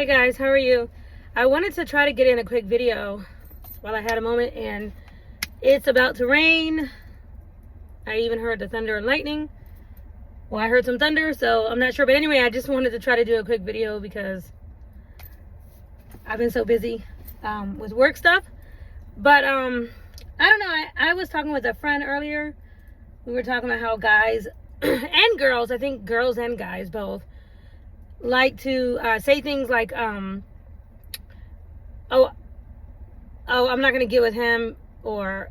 Hey guys, how are you? I wanted to try to get in a quick video while I had a moment, and it's about to rain. I even heard the thunder and lightning. Well, I heard some thunder, so I'm not sure. But anyway, I just wanted to try to do a quick video because I've been so busy with work stuff. But I don't know. I was talking with a friend earlier. We were talking about how guys and girls, I think girls and guys both, like to say things like, oh, I'm not going to get with him, or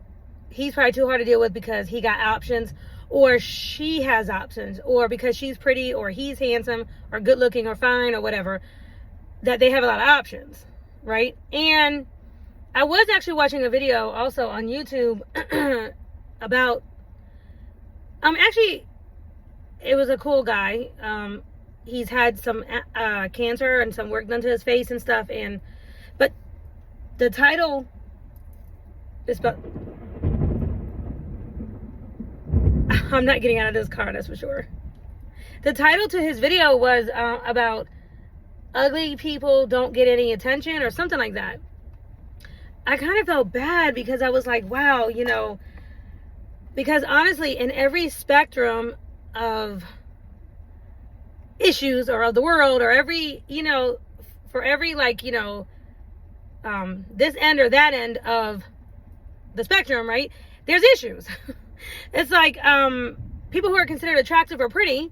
he's probably too hard to deal with because he got options, or she has options, or because she's pretty, or he's handsome, or good looking, or fine, or whatever, that they have a lot of options, right? And I was actually watching a video also on YouTube about, actually, it was a cool guy. He's had some cancer and some work done to his face and stuff, but the title is about, I'm not getting out of this car, that's for sure. The title to his video was about ugly people don't get any attention or something like that. I kind of felt bad because I was like, wow, you know, because honestly, in every spectrum of issues or of the world, or every, you know, for every, like, you know, this end or that end of the spectrum, right, there's issues. It's like people who are considered attractive or pretty,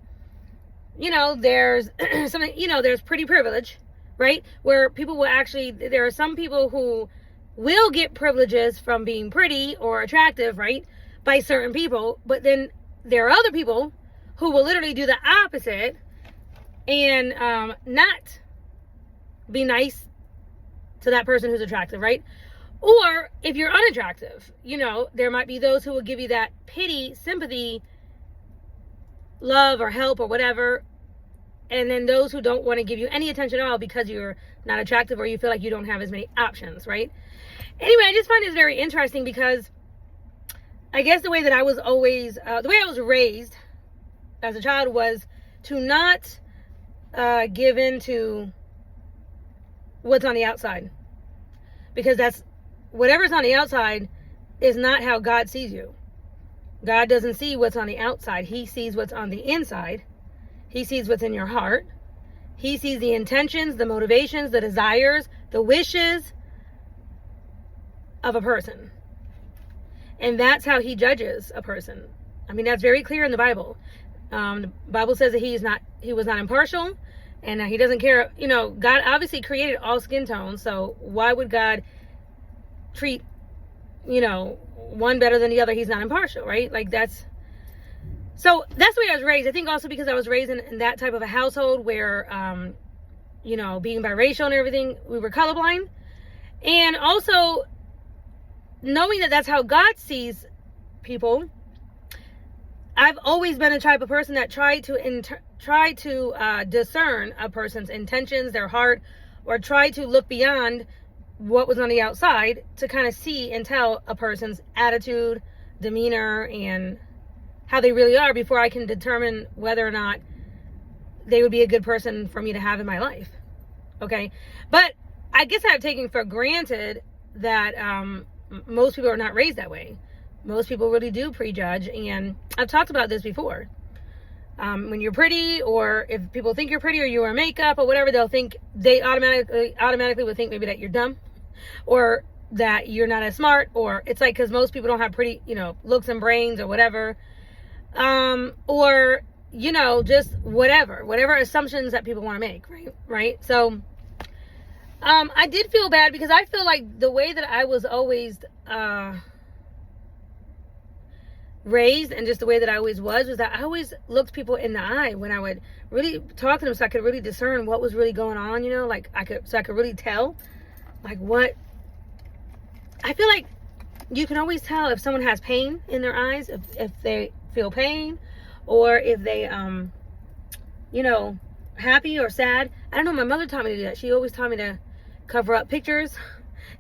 you know, there's something, you know, there's pretty privilege, right, where people will actually, there are some people who will get privileges from being pretty or attractive, right, by certain people, but then there are other people who will literally do the opposite and not be nice to that person who's attractive, right? Or if you're unattractive, you know, there might be those who will give you that pity, sympathy, love, or help, or whatever, and then those who don't want to give you any attention at all because you're not attractive or you feel like you don't have as many options, right? Anyway, I just find this very interesting because I guess the way that I was always, the way I was raised as a child was to not give in to what's on the outside, because that's, whatever's on the outside is not how God sees you. God doesn't see what's on the outside. He sees what's on the inside. He sees what's in your heart. He sees the intentions, the motivations, the desires, the wishes of a person. And that's how he judges a person. I mean, that's very clear in the Bible. The Bible says that he was not impartial, and he doesn't care. You know, God obviously created all skin tones, so why would God treat, you know, one better than the other? He's not impartial, right? Like, that's the way I was raised. I think also because I was raised in that type of a household where, you know, being biracial and everything, we were colorblind, and also knowing that that's how God sees people. I've always been a type of person that tried to discern a person's intentions, their heart, or try to look beyond what was on the outside to kind of see and tell a person's attitude, demeanor, and how they really are before I can determine whether or not they would be a good person for me to have in my life. Okay? But I guess I've taken for granted that most people are not raised that way. Most people really do prejudge, and I've talked about this before. When you're pretty, or if people think you're pretty, or you wear makeup or whatever, they automatically would think maybe that you're dumb, or that you're not as smart, or it's like, because most people don't have pretty, you know, looks and brains or whatever, or, you know, just whatever assumptions that people want to make, right? So I did feel bad because I feel like the way that I was always raised, and just the way that I always was that I always looked people in the eye when I would really talk to them, so I could really discern what was really going on, you know, like I could really tell, like, what I feel like you can always tell if someone has pain in their eyes, if they feel pain, or if they you know, happy or sad. I don't know, my mother taught me to do that. She always taught me to cover up pictures,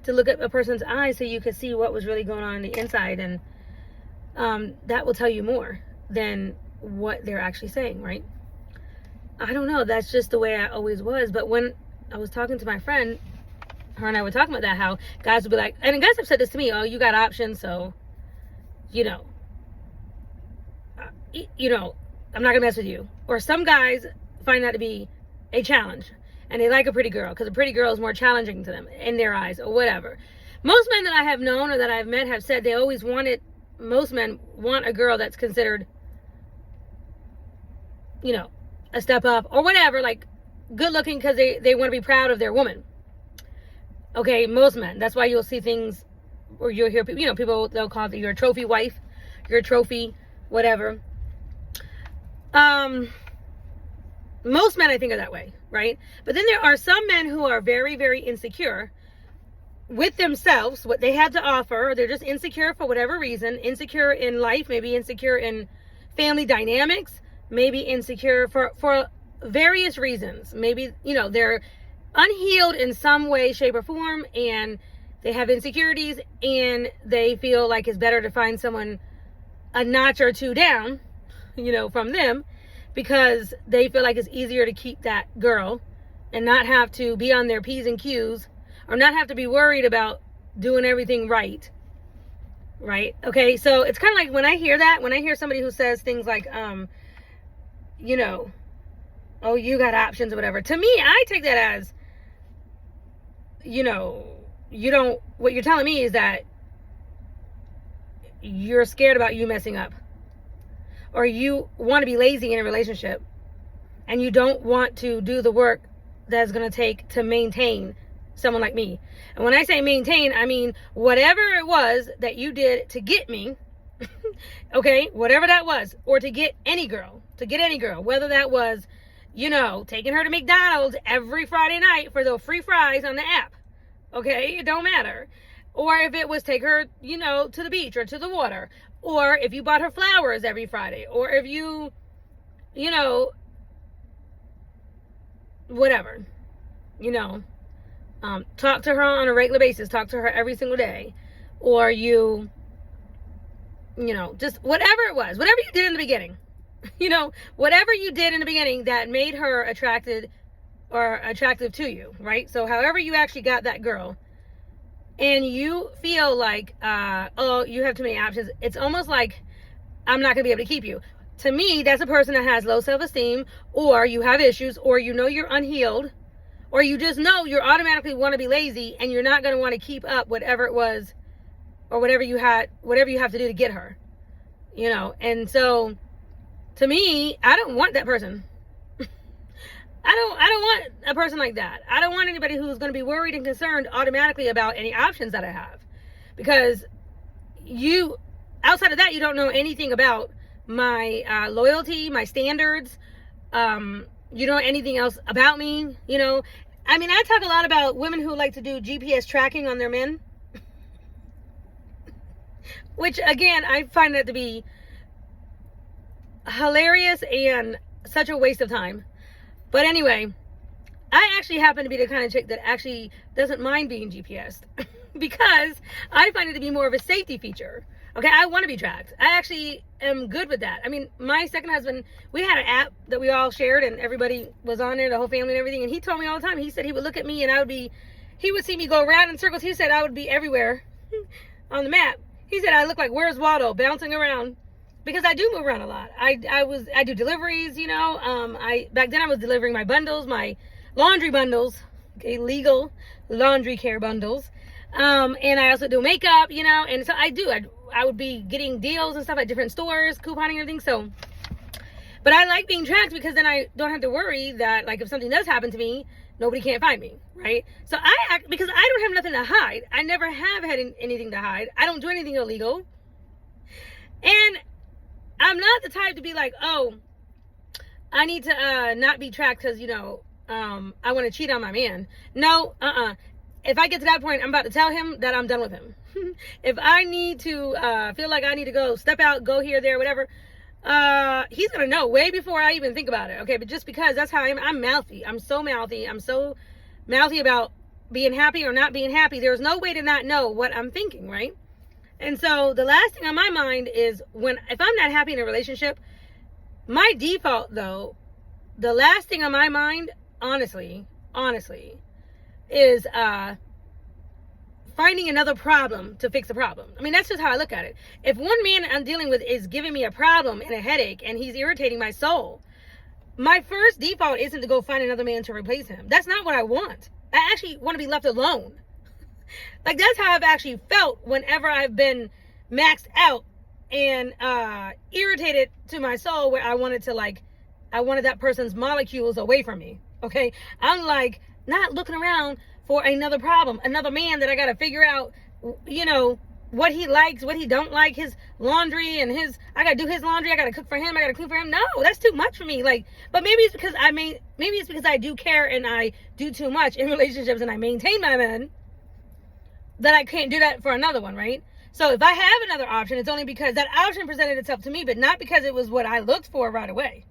to look at a person's eyes so you could see what was really going on the inside, and that will tell you more than what they're actually saying, right? I don't know. That's just the way I always was. But when I was talking to my friend, her and I were talking about that, how guys would be like, and guys have said this to me, oh, you got options, so, you know, I'm not gonna mess with you. Or some guys find that to be a challenge, and they like a pretty girl because a pretty girl is more challenging to them in their eyes, or whatever. Most men that I have known or that I've met have said they always wanted, most men want a girl that's considered, you know, a step up or whatever, like good looking, because they want to be proud of their woman. Okay, most men. That's why you'll see things, or you'll hear people, people, they'll call it, you're a trophy wife, you're a trophy whatever. Most men, I think, are that way, right? But then there are some men who are very, very insecure with themselves, what they have to offer. They're just insecure for whatever reason, insecure in life, maybe insecure in family dynamics, maybe insecure for various reasons. Maybe, they're unhealed in some way, shape, or form, and they have insecurities, and they feel like it's better to find someone a notch or two down, from them, because they feel like it's easier to keep that girl and not have to be on their P's and Q's, or not have to be worried about doing everything right. Right? Okay, so it's kind of like when I hear somebody who says things like, oh, you got options or whatever. To me, I take that as, what you're telling me is that you're scared about you messing up, or you want to be lazy in a relationship, and you don't want to do the work that's going to take to maintain someone like me. And when I say maintain, I mean whatever it was that you did to get me, okay, whatever that was, or to get any girl, whether that was, taking her to McDonald's every Friday night for the free fries on the app, okay, it don't matter. Or if it was take her, to the beach or to the water, or if you bought her flowers every Friday, or if you, whatever, talk to her on a regular basis, talk to her every single day, or you, just whatever it was, whatever you did in the beginning, whatever you did in the beginning that made her attractive to you, right? So however you actually got that girl, and you feel like, oh, you have too many options, it's almost like I'm not going to be able to keep you. To me, that's a person that has low self-esteem, or you have issues, or you're unhealed, or you just know you automatically want to be lazy, and you're not going to want to keep up whatever it was, or whatever you have to do to get her, And so, to me, I don't want that person. I don't want a person like that. I don't want anybody who's going to be worried and concerned automatically about any options that I have, because outside of that, you don't know anything about my loyalty, my standards. You don't know anything else about me. I talk a lot about women who like to do GPS tracking on their men, which again, I find that to be hilarious and such a waste of time. But anyway, I actually happen to be the kind of chick that actually doesn't mind being GPSed because I find it to be more of a safety feature. Okay, I want to be tracked. I actually am good with that. My second husband, we had an app that we all shared, and everybody was on there, the whole family and everything, and he told me all the time, he said he would look at me and he would see me go around in circles. He said I would be everywhere on the map. He said I look like Where's Waldo, bouncing around. Because I do move around a lot. I do deliveries, back then I was delivering my bundles, my laundry bundles, okay, legal laundry care bundles. And I also do makeup, and so I would be getting deals and stuff at different stores, couponing and everything. So, but I like being tracked because then I don't have to worry that, like, if something does happen to me, nobody can't find me, right? So because I don't have nothing to hide. I never have had anything to hide. I don't do anything illegal. And I'm not the type to be like, oh, I need to not be tracked because, I want to cheat on my man. No, If I get to that point, I'm about to tell him that I'm done with him. If I need to feel like I need to go step out, go here, there, whatever, he's going to know way before I even think about it. Okay, but just because that's how I am, I'm mouthy. I'm so mouthy. I'm so mouthy about being happy or not being happy. There's no way to not know what I'm thinking, right? And so the last thing on my mind is if I'm not happy in a relationship, my default though, the last thing on my mind, honestly, honestly, is finding another problem to fix a problem. I mean, that's just how I look at it. If one man I'm dealing with is giving me a problem and a headache and he's irritating my soul, my first default isn't to go find another man to replace him. That's not what I want. I actually want to be left alone. Like, that's how I've actually felt whenever I've been maxed out and irritated to my soul, where I wanted that person's molecules away from me. Okay? I'm like, not looking around for another problem, another man that I got to figure out, you know, what he likes, what he don't like, his laundry and I got to do his laundry, I got to cook for him, I got to clean for him. No, that's too much for me. Like, but maybe it's because I do care and I do too much in relationships and I maintain my men, that I can't do that for another one, right? So if I have another option, it's only because that option presented itself to me, but not because it was what I looked for right away.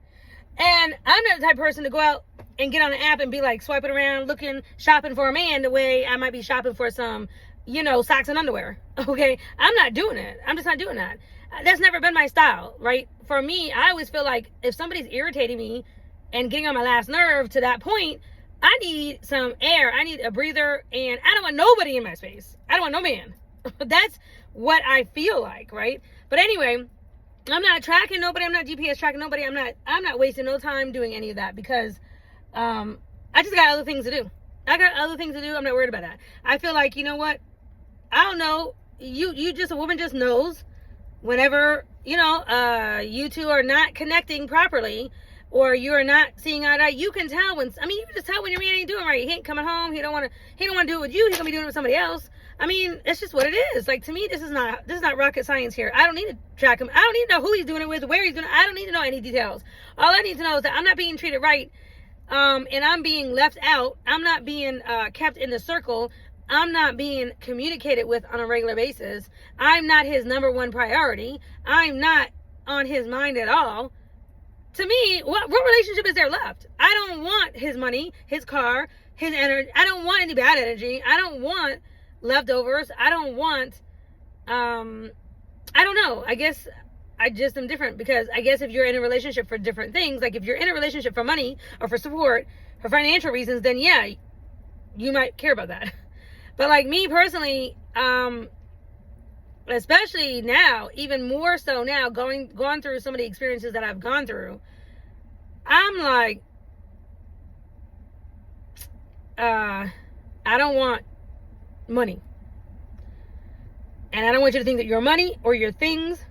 And I'm not the type of person to go out and get on an app and be like swiping around, shopping for a man the way I might be shopping for some, you know, socks and underwear. Okay? I'm not doing it. I'm just not doing that. That's never been my style, right? For me, I always feel like if somebody's irritating me and getting on my last nerve to that point, I need some air. I need a breather, and I don't want nobody in my space. I don't want no man. That's what I feel like, right? But anyway, I'm not tracking nobody. I'm not GPS tracking nobody. I'm not wasting no time doing any of that, because I just got other things to do. I got other things to do. I'm not worried about that. I feel like, you know what? I don't know. A woman just knows whenever, you know, you two are not connecting properly, or you are not seeing eye to eye. You can tell you can just tell when your man ain't doing right. He ain't coming home. He don't want to do it with you. He's gonna be doing it with somebody else. I mean, it's just what it is. Like, to me, this is not rocket science here. I don't need to track him. I don't need to know who he's doing it with, where he's doing it. I don't need to know any details. All I need to know is that I'm not being treated right, and I'm being left out. I'm not being kept in the circle. I'm not being communicated with on a regular basis. I'm not his number one priority. I'm not on his mind at all. To me, what relationship is there left? I don't want his money, his car, his energy. I don't want any bad energy. I don't want leftovers. I don't want, I don't know. I guess I just am different, because I guess if you're in a relationship for different things, like if you're in a relationship for money or for support, for financial reasons, then yeah, you might care about that. But like me personally, especially now, even more so now, going through some of the experiences that I've gone through, I'm like, I don't want money. And I don't want you to think that your money or your things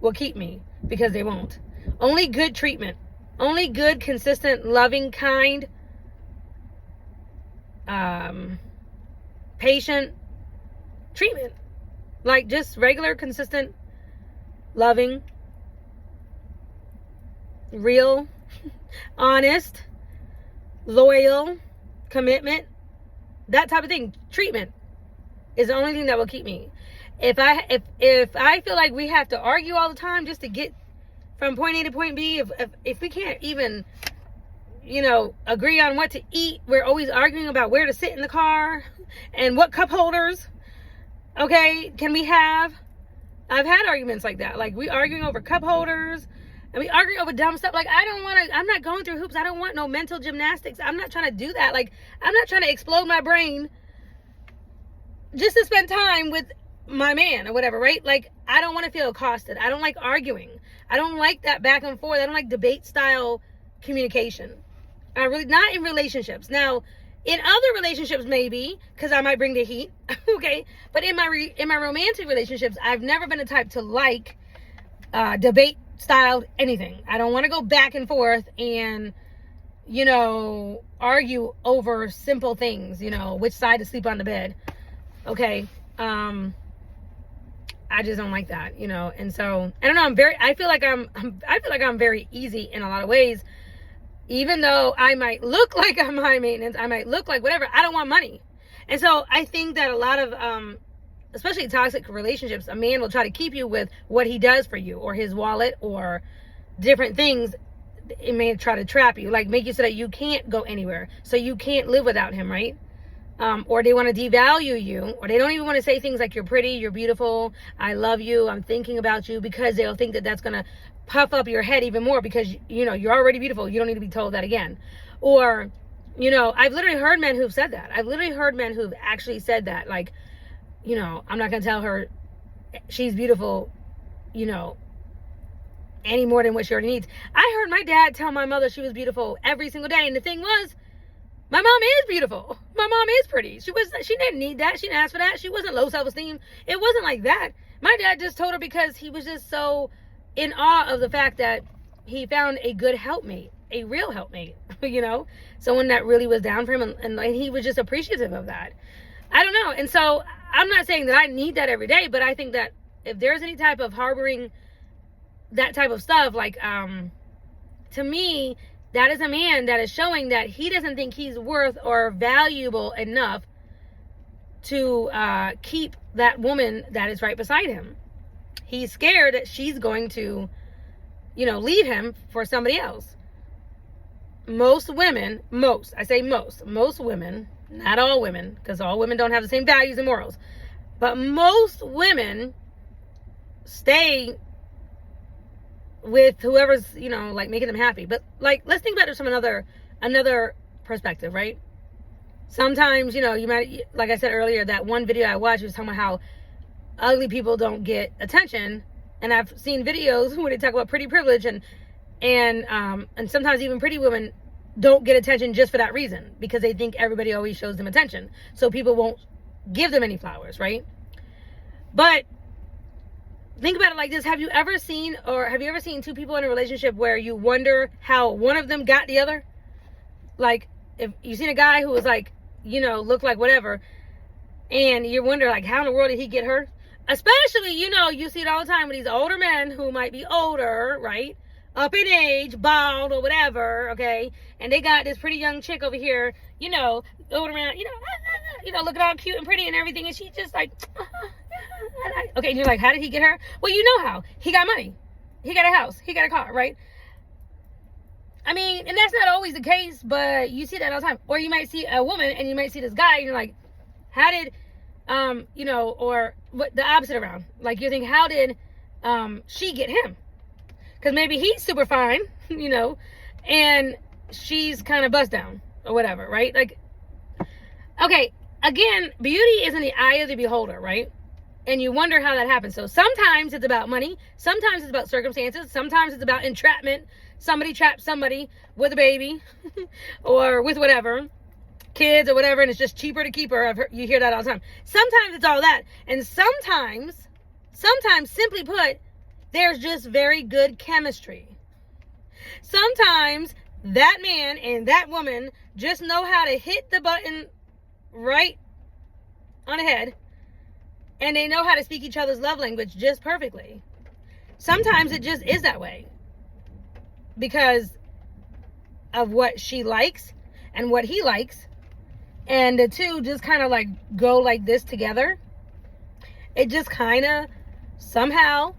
will keep me, because they won't. Only good treatment, only good, consistent, loving, kind, patient treatment. Like just regular, consistent, loving, real, honest, loyal, commitment, that type of thing. Treatment is the only thing that will keep me. If I feel like we have to argue all the time just to get from point A to point B, if we can't even, you know, agree on what to eat, we're always arguing about where to sit in the car and what cup holders, okay, can we have. I've had arguments like that. Like, we arguing over cup holders, and we arguing over dumb stuff. Like, I'm not going through hoops. I don't want no mental gymnastics. I'm not trying to do that. Like, I'm not trying to explode my brain just to spend time with my man or whatever, right? Like, I don't want to feel accosted. I don't like arguing. I don't like that back and forth. I don't like debate style communication. I really, not in relationships. Now, in other relationships, maybe, because I might bring the heat, okay? But in my romantic relationships, I've never been the type to like debate styled anything. I don't want to go back and forth and, you know, argue over simple things, you know, which side to sleep on the bed, okay? I just don't like that, you know. And so, I don't know, I feel like I'm very easy in a lot of ways. Even though I might look like I'm high maintenance, I might look like whatever, I don't want money. And so I think that a lot of, especially toxic relationships, a man will try to keep you with what he does for you, or his wallet, or different things. It may try to trap you, like make you so that you can't go anywhere, so you can't live without him, right? Or they want to devalue you, or they don't even want to say things like you're pretty, you're beautiful, I love you, I'm thinking about you, because they'll think that that's going to puff up your head even more, because, you know, you're already beautiful. You don't need to be told that again. Or You know, I've literally heard men who've said that. I've literally heard men who've actually said that. Like, you know, I'm not going to tell her she's beautiful, you know, any more than what she already needs. I heard my dad tell my mother she was beautiful every single day. And the thing was, my mom is beautiful. My mom is pretty. She didn't need that. She didn't ask for that. She wasn't low self-esteem. It wasn't like that. My dad just told her because he was just so in awe of the fact that he found a good helpmate, a real helpmate, you know, someone that really was down for him, and he was just appreciative of that. I don't know. And so I'm not saying that I need that every day, but I think that if there's any type of harboring that type of stuff, like, to me, that is a man that is showing that he doesn't think he's worth or valuable enough to keep that woman that is right beside him. He's scared that she's going to, you know, leave him for somebody else. Most women, most women, not all women, because all women don't have the same values and morals, but most women stay with whoever's, you know, like making them happy. But like, let's think about this from another perspective, right? Sometimes, you know, you might, like I said earlier, that one video I watched was talking about how ugly people don't get attention. And I've seen videos where they talk about pretty privilege, and sometimes even pretty women don't get attention just for that reason, because they think everybody always shows them attention. So people won't give them any flowers, right? But think about it like this. Have you ever seen two people in a relationship where you wonder how one of them got the other? Like, if you've seen a guy who was like, you know, looked like whatever, and you wonder like, how in the world did he get her? Especially, you know, you see it all the time with these older men who might be older, right? Up in age, bald or whatever, okay? And they got this pretty young chick over here, you know, going around, you know, looking all cute and pretty and everything, and she's just like, okay, and you're like, how did he get her? Well, you know how. He got money. He got a house. He got a car, right? I mean, and that's not always the case, but you see that all the time. Or you might see a woman and you might see this guy and you're like, how did, you know, or what, the opposite around. Like, you think, how did she get him? Because maybe he's super fine, you know, and she's kind of bust down or whatever, right? Like, okay, again, beauty is in the eye of the beholder, right? And you wonder how that happens. So sometimes it's about money. Sometimes it's about circumstances. Sometimes it's about entrapment. Somebody traps somebody with a baby or with whatever, kids or whatever, and it's just cheaper to keep her. You hear that all the time. Sometimes it's all that. And sometimes, simply put, there's just very good chemistry. Sometimes that man and that woman just know how to hit the button right on the head, and they know how to speak each other's love language just perfectly. Sometimes it just is that way because of what she likes and what he likes, and the two just kind of like go like this together. It just kind of somehow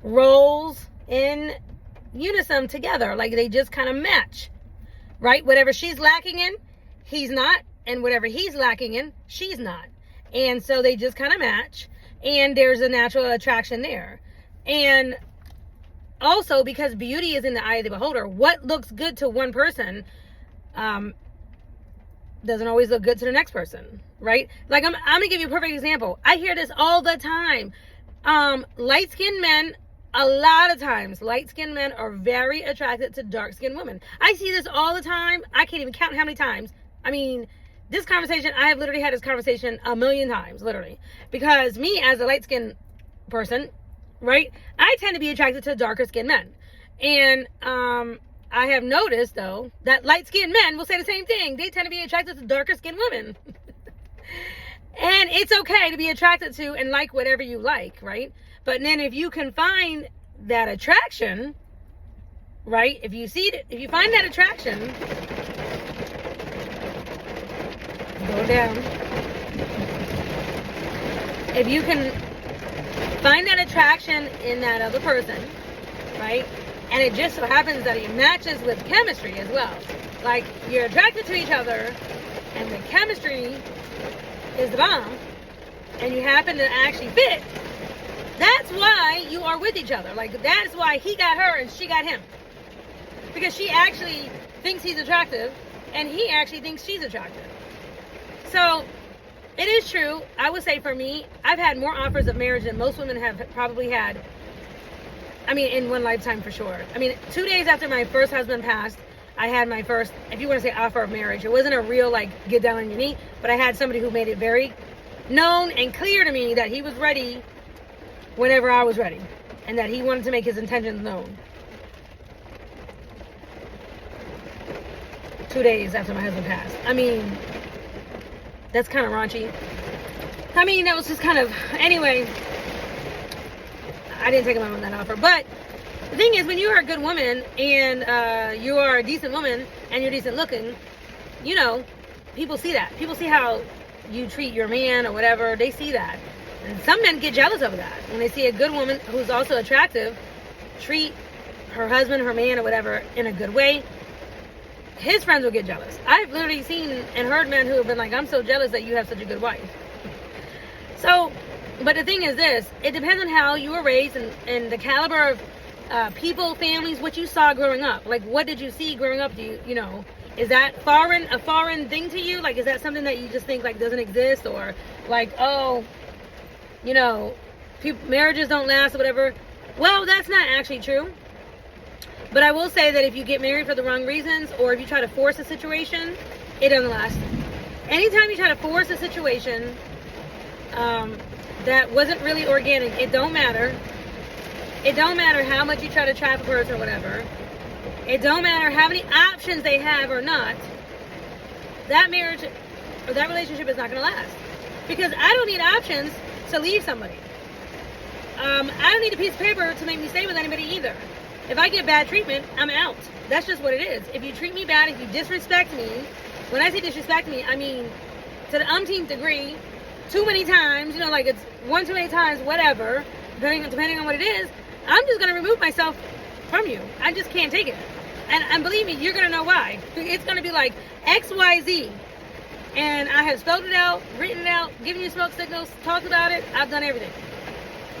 rolls in unison together, like they just kind of match, right? Whatever she's lacking in, he's not, and whatever he's lacking in, she's not. And so they just kind of match, and there's a natural attraction there. And also, because beauty is in the eye of the beholder, what looks good to one person doesn't always look good to the next person, right? Like, I'm gonna give you a perfect example. I hear this all the time. Light-skinned men, a lot of times, light-skinned men are very attracted to dark-skinned women. I see this all the time. I can't even count how many times. I mean, this conversation, I have literally had this conversation a million times, literally. Because me, as a light-skinned person, right, I tend to be attracted to darker-skinned men. And I have noticed, though, that light-skinned men will say the same thing. They tend to be attracted to darker-skinned women. And it's okay to be attracted to and like whatever you like, right? But then if you can find that attraction, right? If you find that attraction, go down. If you can find that attraction in that other person, right? And it just so happens that it matches with chemistry as well. Like, you're attracted to each other and the chemistry is the bomb, and you happen to actually fit. That's why you are with each other. Like, that's why he got her and she got him. Because she actually thinks he's attractive, and he actually thinks she's attractive. So it is true. I would say for me, I've had more offers of marriage than most women have probably had. I mean, in one lifetime for sure. I mean, 2 days after my first husband passed, I had my first, if you want to say, offer of marriage. It wasn't a real, like, get down on your knee, but I had somebody who made it very known and clear to me that he was ready whenever I was ready, and that he wanted to make his intentions known. 2 days after my husband passed. I mean, that's kind of raunchy. I mean, that was just kind of, anyway, I didn't take him on that offer. But the thing is, when you are a good woman and you are a decent woman and you're decent looking, you know, people see that. People see how you treat your man or whatever. They see that. And some men get jealous of that. When they see a good woman who's also attractive treat her husband, her man, or whatever in a good way, his friends will get jealous. I've literally seen and heard men who have been like, I'm so jealous that you have such a good wife. So, but the thing is this, it depends on how you were raised and the caliber of people, families, what you saw growing up. Like, what did you see growing up? You know, is that a foreign thing to you? Like, is that something that you just think like doesn't exist, or like, oh, you know, marriages don't last or whatever? Well, that's not actually true. But I will say that if you get married for the wrong reasons, or if you try to force a situation, it doesn't last. Anytime you try to force a situation that wasn't really organic, it don't matter. It don't matter how much you try to trap a person or whatever. It don't matter how many options they have or not. That marriage or that relationship is not going to last. Because I don't need options to leave somebody. I don't need a piece of paper to make me stay with anybody either. If I get bad treatment, I'm out. That's just what it is. If you treat me bad, if you disrespect me, when I say disrespect me, I mean to the umpteenth degree, too many times, you know, like it's one too many times, whatever, depending on what it is, I'm just going to remove myself from you. I just can't take it. And believe me, you're going to know why. It's going to be like X, Y, Z. And I have spelled it out, written it out, given you smoke signals, talked about it. I've done everything.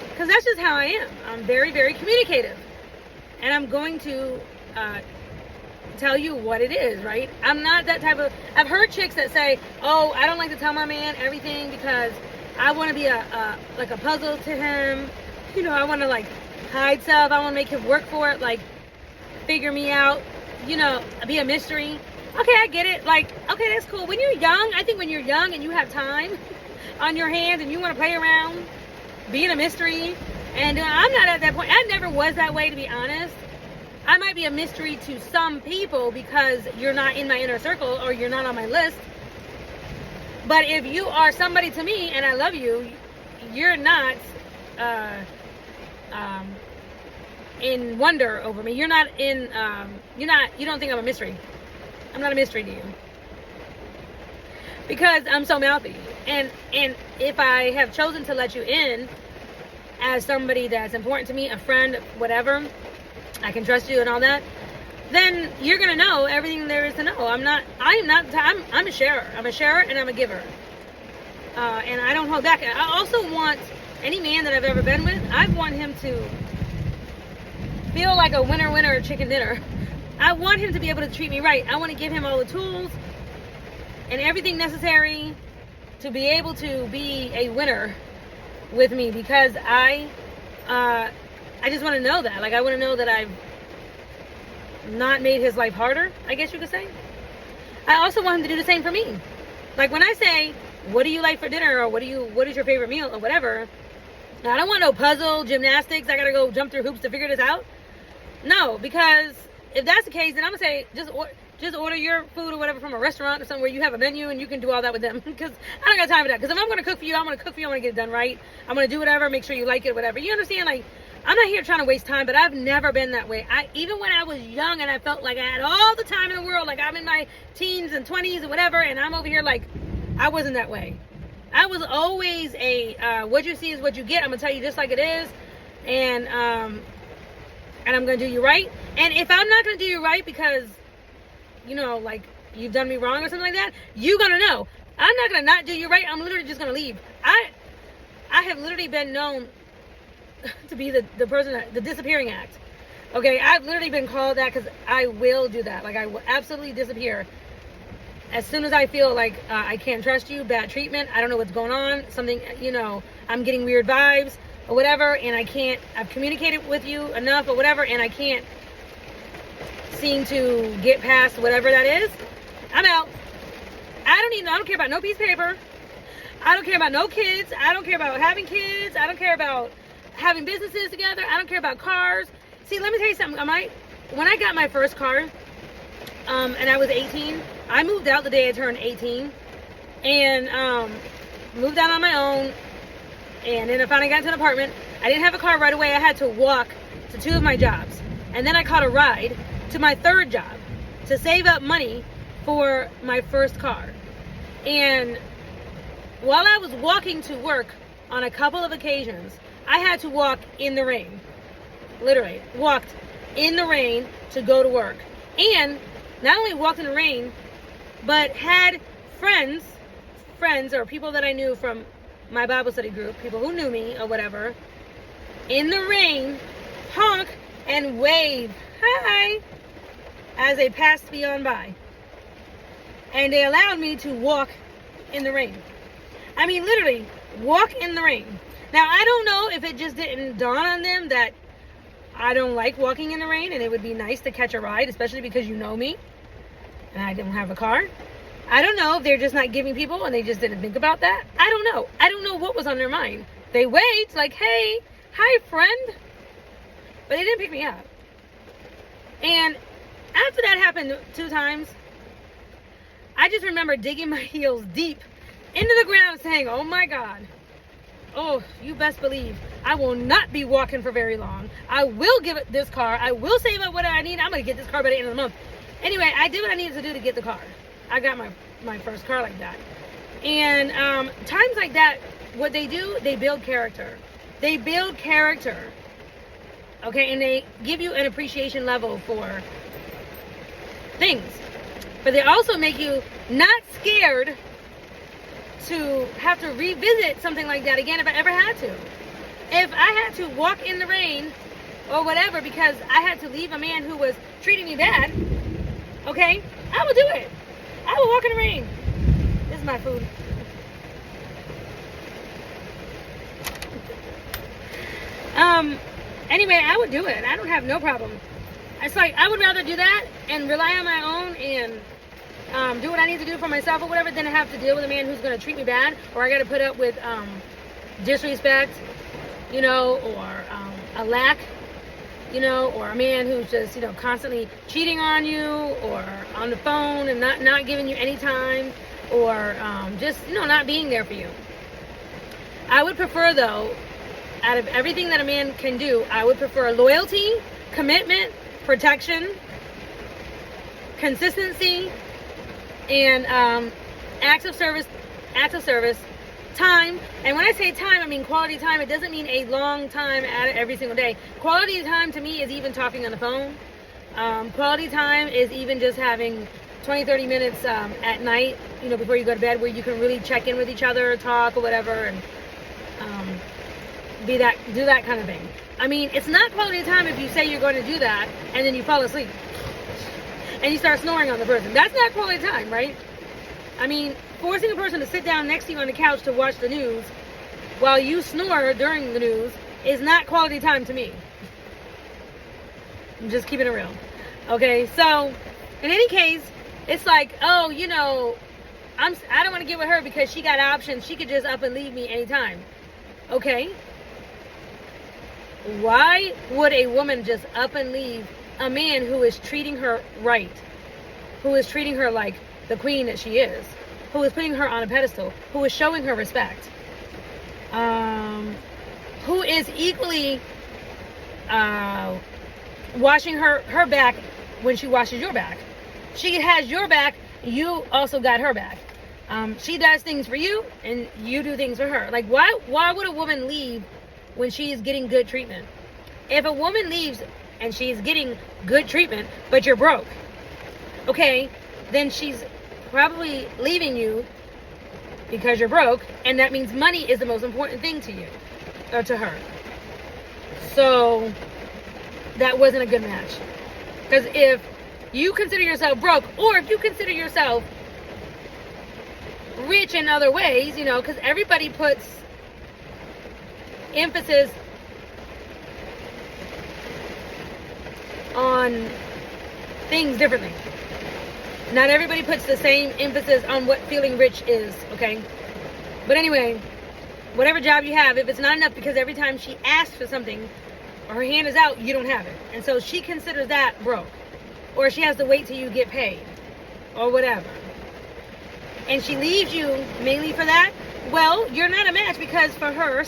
Because that's just how I am. I'm very, very communicative. And I'm going to tell you what it is, right? I'm not that type of... I've heard chicks that say, oh, I don't like to tell my man everything because I want to be like a puzzle to him. You know, I want to like hide stuff. I want to make him work for it, like figure me out, you know, be a mystery. Okay, I get it. Like, okay, that's cool. When you're young, I think when you're young and you have time on your hands and you want to play around, being a mystery... And I'm not at that point. I never was that way, to be honest. I might be a mystery to some people because you're not in my inner circle or you're not on my list. But if you are somebody to me and I love you, you're not in wonder over me. You're not in, you don't think I'm a mystery. I'm not a mystery to you. Because I'm so mouthy. And if I have chosen to let you in as somebody that's important to me, a friend, whatever, I can trust you and all that, then you're going to know everything there is to know. I'm a sharer. I'm a sharer and I'm a giver. And I don't hold back. I also want any man that I've ever been with, I want him to feel like a winner chicken dinner. I want him to be able to treat me right. I want to give him all the tools and everything necessary to be able to be a winner with me, because I just want to know that. Like, I want to know that I've not made his life harder, I guess you could say. I also want him to do the same for me. Like, when I say, what do you like for dinner, or what is your favorite meal, or whatever, I don't want no puzzle, gymnastics, I gotta go jump through hoops to figure this out. No, because if that's the case, then I'm gonna say, just order your food or whatever from a restaurant or somewhere you have a menu and you can do all that with them. Because I don't got time for that. Because if I'm going to cook for you, I'm going to cook for you. I'm going to get it done right. I'm going to do whatever, make sure you like it, whatever. You understand? Like, I'm not here trying to waste time, but I've never been that way. Even when I was young and I felt like I had all the time in the world, like I'm in my teens and 20s or whatever, and I'm over here like, I wasn't that way. I was always what you see is what you get. I'm going to tell you just like it is. And I'm going to do you right. And if I'm not going to do you right because, you know, like, you've done me wrong or something like that, you're going to know. I'm not going to not do you right. I'm literally just going to leave. I have literally been known to be the person, the disappearing act. Okay, I've literally been called that because I will do that. Like, I will absolutely disappear. as soon as I feel like I can't trust you, bad treatment, I don't know what's going on, something, I'm getting weird vibes or whatever, and I've communicated with you enough or whatever, and I can't seem to get past whatever that is, I'm out. I don't care about no piece of paper. I don't care about no kids. I don't care about having kids. I don't care about having businesses together. I don't care about cars. See, let me tell you something. When I got my first car, and I was 18, I moved out the day I turned 18, and moved out on my own, and then I finally got into an apartment. I didn't have a car right away. I had to walk to 2 of my jobs, and then I caught a ride to my 3rd job to save up money for my first car. And while I was walking to work on a couple of occasions, I had to walk in the rain. Literally, walked in the rain to go to work. And not only walked in the rain, but had friends or people that I knew from my Bible study group, people who knew me or whatever, in the rain, honk and wave, hi, as they passed me on by. And they allowed me to walk in the rain. I mean, literally, walk in the rain. Now, I don't know if it just didn't dawn on them that I don't like walking in the rain and it would be nice to catch a ride, especially because you know me and I don't have a car. I don't know if they're just not giving people and they just didn't think about that. I don't know. I don't know what was on their mind. They waved like, hey, hi, friend. But they didn't pick me up. And after that happened 2 times, I just remember digging my heels deep into the ground saying, oh my God, oh, you best believe I will not be walking for very long. I will give it this car. I will save up what I need. I'm going to get this car by the end of the month. Anyway, I did what I needed to do to get the car. I got my first car like that. And times like that, what they do, they build character. They build character. Okay, and they give you an appreciation level for things. But they also make you not scared to have to revisit something like that again if I ever had to. If I had to walk in the rain or whatever because I had to leave a man who was treating me bad, okay, I would do it. I would walk in the rain. This is my food. Anyway, I would do it. I don't have no problem. It's like I would rather do that and rely on my own and do what I need to do for myself or whatever than have to deal with a man who's going to treat me bad, or I got to put up with disrespect, or a lack, or a man who's just, constantly cheating on you or on the phone and not giving you any time, or just, not being there for you. I would prefer, though, out of everything that a man can do, I would prefer loyalty, commitment, protection, consistency, and acts of service, time. And when I say time, I mean quality time. It doesn't mean a long time at it every single day. Quality time to me is even talking on the phone. Quality time is even just having 20-30 minutes at night, before you go to bed, where you can really check in with each other, talk or whatever, and do that kind of thing. I mean, it's not quality time if you say you're going to do that and then you fall asleep and you start snoring on the person. That's not quality time, right? I mean, forcing a person to sit down next to you on the couch to watch the news while you snore during the news is not quality time to me. I'm just keeping it real. Okay, so in any case, it's like, oh, I don't want to get with her because she got options. She could just up and leave me anytime. Okay. Why would a woman just up and leave a man who is treating her right, who is treating her like the queen that she is, who is putting her on a pedestal, who is showing her respect, who is equally washing her back when she washes your back? She has your back, you also got her back. She does things for you and you do things for her. Like, why would a woman leave when she is getting good treatment? If a woman leaves and she's getting good treatment, but you're broke, okay, then she's probably leaving you because you're broke, and that means money is the most important thing to you, or to her. So that wasn't a good match. Because if you consider yourself broke, or if you consider yourself rich in other ways, because everybody puts emphasis on things differently. Not everybody puts the same emphasis on what feeling rich is, okay? But anyway, whatever job you have, if it's not enough because every time she asks for something or her hand is out, you don't have it. And so she considers that broke. Or she has to wait till you get paid or whatever. And she leaves you mainly for that. Well, you're not a match because for her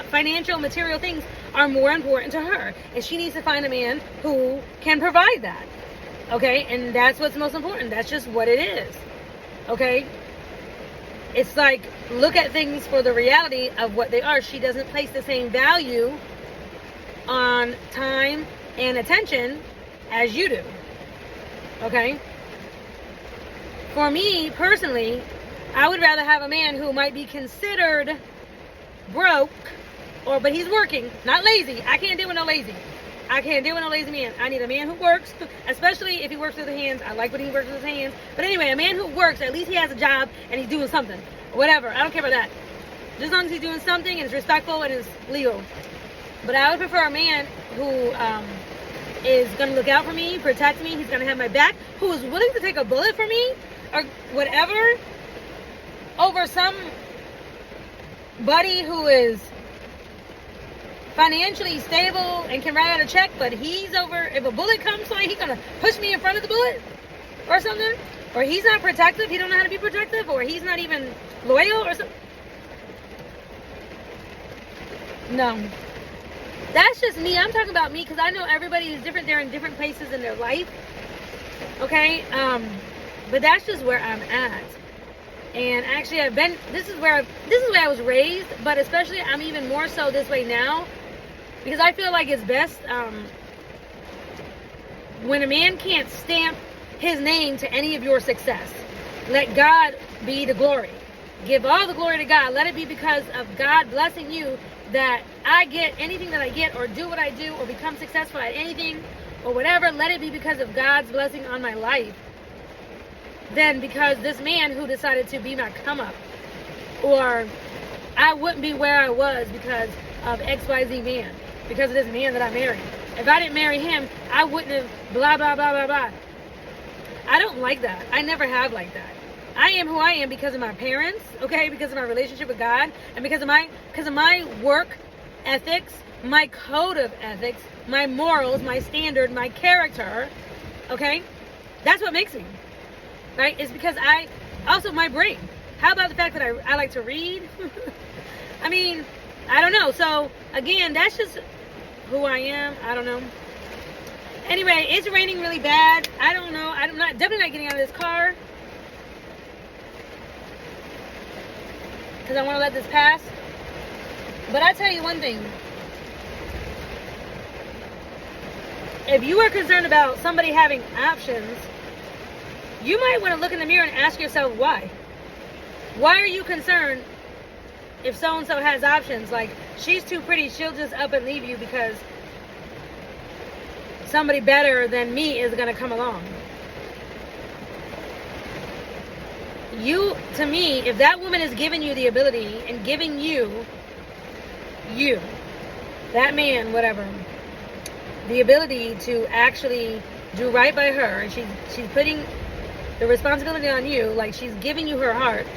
financial, material things are more important to her. And she needs to find a man who can provide that. Okay? And that's what's most important. That's just what it is. Okay? It's like, look at things for the reality of what they are. She doesn't place the same value on time and attention as you do. Okay? For me, personally, I would rather have a man who might be considered broke, but he's working, not lazy. I can't deal with no lazy. I can't deal with no lazy man. I need a man who works, especially if he works with his hands. I like when he works with his hands. But anyway, a man who works, at least he has a job and he's doing something. Whatever. I don't care about that. Just as long as he's doing something and is respectful and is legal. But I would prefer a man who is going to look out for me, protect me. He's going to have my back. Who is willing to take a bullet for me or whatever over somebody who is financially stable and can write out a check, but he's over, if a bullet comes, like he's gonna push me in front of the bullet or something, or he's not protective, he don't know how to be protective, or he's not even loyal or something. No, that's just me. I'm talking about me because I know everybody is different. They're in different places in their life. Okay, but that's just where I'm at. And actually, this is where I was raised, but especially I'm even more so this way now. Because I feel like it's best when a man can't stamp his name to any of your success. Let God be the glory. Give all the glory to God. Let it be because of God blessing you that I get anything that I get or do what I do or become successful at anything or whatever. Let it be because of God's blessing on my life. Then because this man who decided to be my come up, or I wouldn't be where I was because of XYZ man. Because of this man that I married. If I didn't marry him, I wouldn't have blah, blah, blah, blah, blah. I don't like that. I never have like that. I am who I am because of my parents, okay? Because of my relationship with God. And because of my work ethics, my code of ethics, my morals, my standard, my character, okay? That's what makes me, right? It's because also my brain. How about the fact that I like to read? I mean, I don't know. So, again, that's just who I am. I don't know. Anyway, it's raining really bad. I don't know. I'm definitely not getting out of this car. Because I want to let this pass. But I tell you one thing. If you are concerned about somebody having options, you might want to look in the mirror and ask yourself why. Why are you concerned if so-and-so has options? Like, she's too pretty, she'll just up and leave you because somebody better than me is going to come along. To me, if that woman is giving you the ability and giving you, that man, whatever, the ability to actually do right by her, and she's putting the responsibility on you, like she's giving you her heart.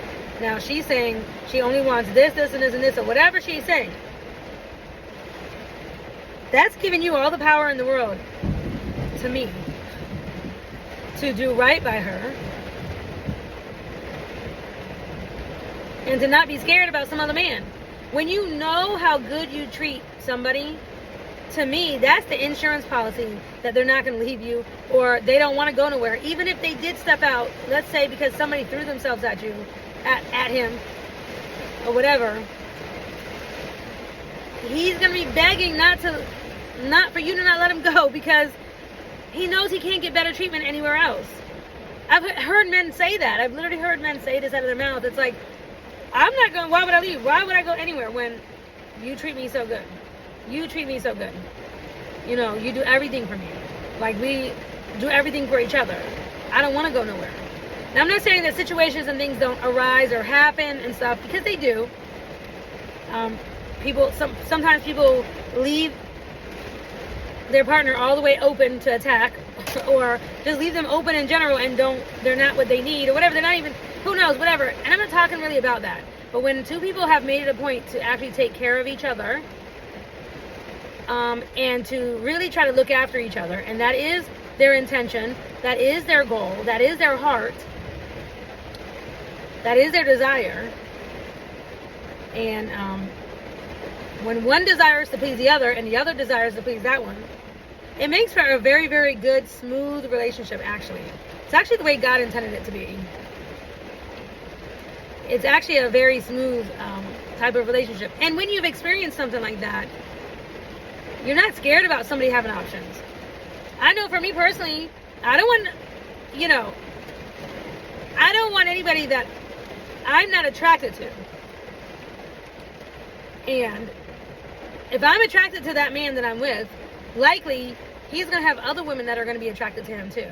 Now she's saying she only wants this, this, and this, and this, or whatever she's saying. That's giving you all the power in the world, to me, to do right by her. And to not be scared about some other man. When you know how good you treat somebody, to me, that's the insurance policy that they're not going to leave you or they don't want to go nowhere. Even if they did step out, let's say because somebody threw themselves at you, at him, or whatever, he's going to be begging not for you to not let him go because he knows he can't get better treatment anywhere else. I've heard men say that. I've literally heard men say this out of their mouth. It's like, I'm not going, why would I leave? Why would I go anywhere when you treat me so good? You treat me so good. You know, you do everything for me. Like, we do everything for each other. I don't want to go nowhere. Now, I'm not saying that situations and things don't arise or happen and stuff, because they do. Sometimes people leave their partner all the way open to attack, or just leave them open in general and they're not what they need, or whatever. They're not even, who knows, whatever. And I'm not talking really about that. But when two people have made it a point to actually take care of each other, and to really try to look after each other, and that is their intention, that is their goal, that is their heart, that is their desire. And when one desires to please the other and the other desires to please that one, it makes for a very, very good, smooth relationship, actually. It's actually the way God intended it to be. It's actually a very smooth type of relationship. And when you've experienced something like that, you're not scared about somebody having options. I know for me personally, I don't want anybody that I'm not attracted to. And if I'm attracted to that man that I'm with, likely he's going to have other women that are going to be attracted to him too.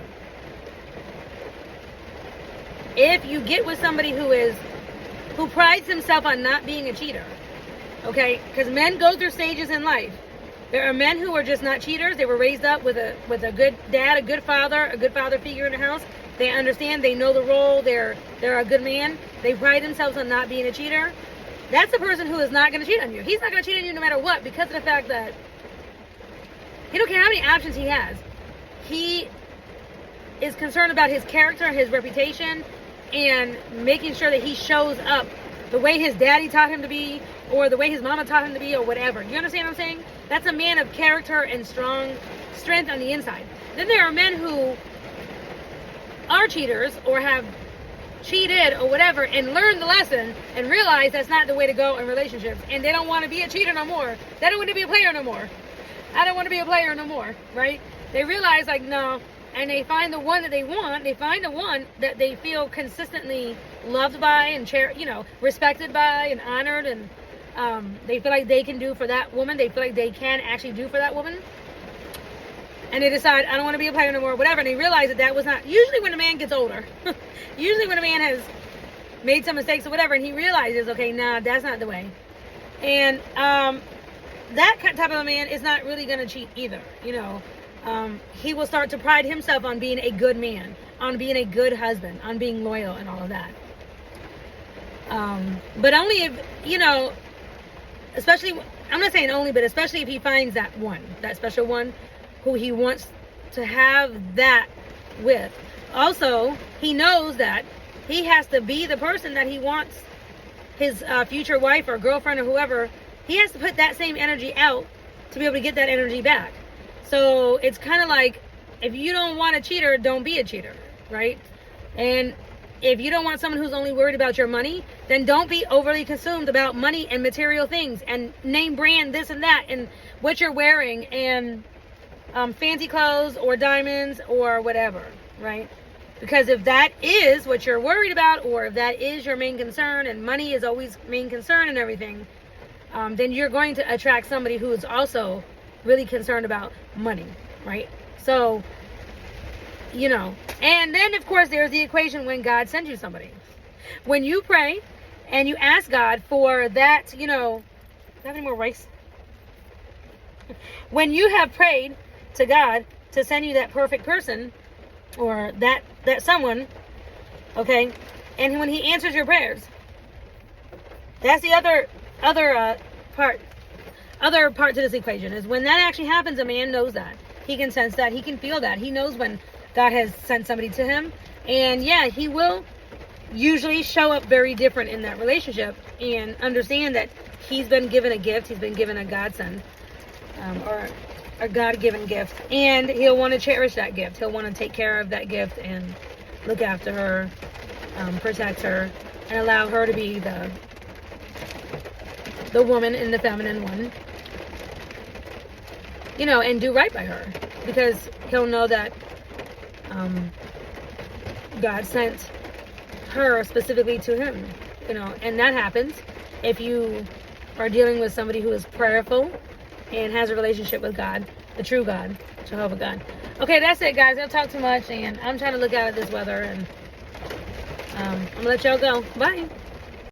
If you get with somebody who prides himself on not being a cheater, okay? Because men go through stages in life. There are men who are just not cheaters. They were raised up with a good dad, a good father figure in the house. They understand, they know the role, they're a good man. They pride themselves on not being a cheater. That's the person who is not going to cheat on you. He's not going to cheat on you no matter what, because of the fact that he don't care how many options he has. He is concerned about his character, his reputation, and making sure that he shows up the way his daddy taught him to be, or the way his mama taught him to be, or whatever. You understand what I'm saying? That's a man of character and strong strength on the inside. Then there are men who are cheaters or have cheated or whatever and learn the lesson and realize that's not the way to go in relationships, and they don't want to be a cheater no more. They don't want to be a player no more. I don't want to be a player no more, right? They realize, like, no, and they find the one that they want. They find the one that they feel consistently loved by and respected by and honored, and they feel like they can do for that woman. They feel like they can actually do for that woman. And they decide, I don't want to be a player no more, whatever. And they realize that was not, usually when a man gets older, usually when a man has made some mistakes or whatever, and he realizes, okay, nah, that's not the way. And that type of a man is not really going to cheat either, he will start to pride himself on being a good man, on being a good husband, on being loyal and all of that. But only if, especially, I'm not saying only, but especially if he finds that special one who he wants to have that with. Also, he knows that he has to be the person that he wants his future wife or girlfriend or whoever. He has to put that same energy out to be able to get that energy back. So it's kind of like, if you don't want a cheater, don't be a cheater, right? And if you don't want someone who's only worried about your money, then don't be overly consumed about money and material things and name brand this and that and what you're wearing and fancy clothes or diamonds or whatever, right? Because if that is what you're worried about, or if that is your main concern, and money is always main concern and everything, then you're going to attract somebody who is also really concerned about money, right? So, and then of course there's the equation when God sends you somebody. When you pray and you ask God for that, do you have any more rice? When you have prayed to God to send you that perfect person, or that someone, okay, and when he answers your prayers, that's the other part to this equation, is when that actually happens, a man knows that. He can sense that. He can feel that. He knows when God has sent somebody to him. And yeah, he will usually show up very different in that relationship, and understand that he's been given a gift. He's been given a godsend, or a God-given gift. And he'll want to cherish that gift. He'll want to take care of that gift and look after her, protect her, and allow her to be the woman and the feminine one, and do right by her, because he'll know that God sent her specifically to him, and that happens if you are dealing with somebody who is prayerful and has a relationship with God, the true God, Jehovah God. Okay, that's it, guys. I'll talk too much, and I'm trying to look out at this weather, and I'm gonna let y'all go. Bye.